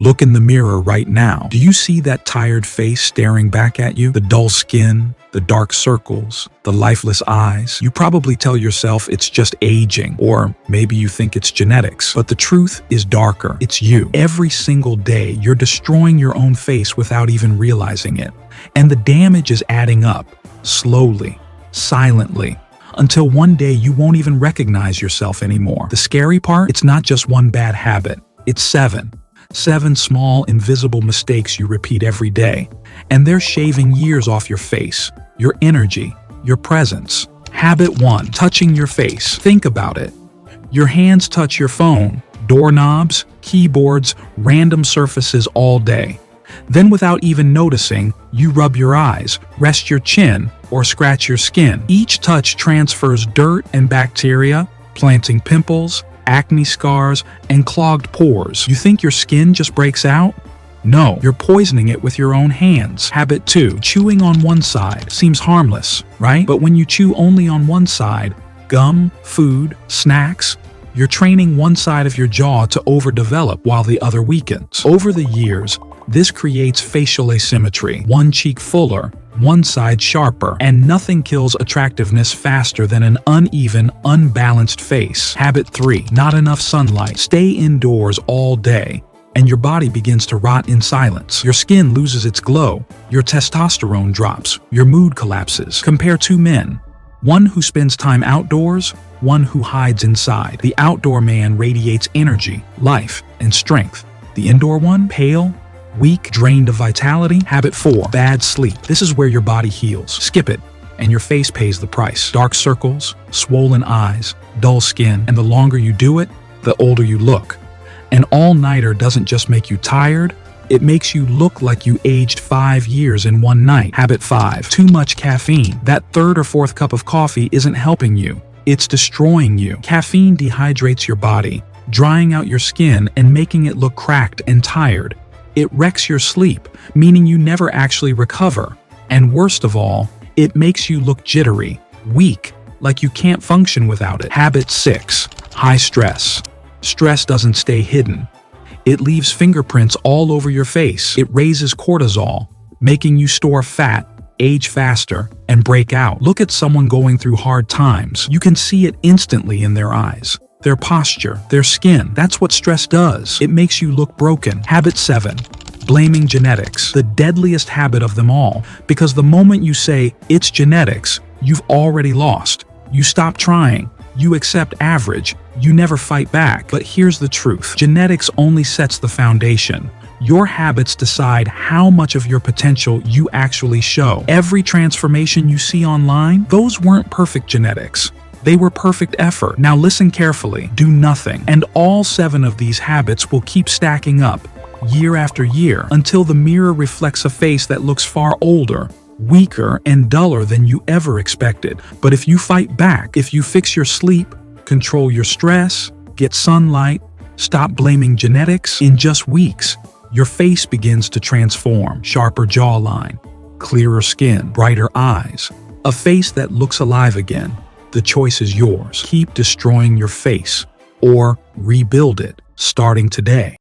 Look in the mirror right now. Do you see that tired face staring back at you? The dull skin, the dark circles, the lifeless eyes. You probably tell yourself it's just aging, or maybe you think it's genetics. But the truth is darker. It's you. Every single day, you're destroying your own face without even realizing it. And the damage is adding up, slowly, silently, until one day you won't even recognize yourself anymore. The scary part? It's not just one bad habit. It's seven. 7 small, invisible mistakes you repeat every day. And they're shaving years off your face, your energy, your presence. Habit 1. Touching your face. Think about it. Your hands touch your phone, doorknobs, keyboards, random surfaces all day. Then without even noticing, you rub your eyes, rest your chin, or scratch your skin. Each touch transfers dirt and bacteria, planting pimples, acne scars, and clogged pores. You think your skin just breaks out? No, you're poisoning it with your own hands. Habit 2. Chewing on one side. Seems harmless, right? But when you chew only on one side, gum, food, snacks, you're training one side of your jaw to overdevelop while the other weakens. Over the years, this creates facial asymmetry. One cheek fuller, one side sharper, and nothing kills attractiveness faster than an uneven, unbalanced face. Habit 3. Not enough sunlight. Stay indoors all day, and your body begins to rot in silence. Your skin loses its glow, your testosterone drops, your mood collapses. Compare 2 men. One who spends time outdoors, one who hides inside. The outdoor man radiates energy, life, and strength. The indoor one, pale, weak, drained of vitality. Habit 4. Bad sleep. This is where your body heals. Skip it, and your face pays the price. Dark circles, swollen eyes, dull skin, and the longer you do it, the older you look. An all-nighter doesn't just make you tired, it makes you look like you aged 5 years in one night. Habit 5. Too much caffeine. That 3rd or 4th cup of coffee isn't helping you. It's destroying you. Caffeine dehydrates your body, drying out your skin and making it look cracked and tired. It wrecks your sleep, meaning you never actually recover. And worst of all, it makes you look jittery, weak, like you can't function without it. Habit 6. High stress. Stress doesn't stay hidden. It leaves fingerprints all over your face. It raises cortisol, making you store fat, age faster, and break out. Look at someone going through hard times. You can see it instantly in their eyes, their posture, their skin. That's what stress does. It makes you look broken. Habit 7. Blaming genetics. The deadliest habit of them all, because the moment you say, it's genetics, you've already lost. You stop trying. You accept average. You never fight back. But here's the truth. Genetics only sets the foundation. Your habits decide how much of your potential you actually show. Every transformation you see online, those weren't perfect genetics. They were perfect effort. Now listen carefully. Do nothing. And all 7 of these habits will keep stacking up, year after year, until the mirror reflects a face that looks far older, weaker, and duller than you ever expected. But if you fight back, if you fix your sleep, control your stress, get sunlight, stop blaming genetics, in just weeks, your face begins to transform. Sharper jawline, clearer skin, brighter eyes, a face that looks alive again. The choice is yours. Keep destroying your face, or rebuild it, starting today.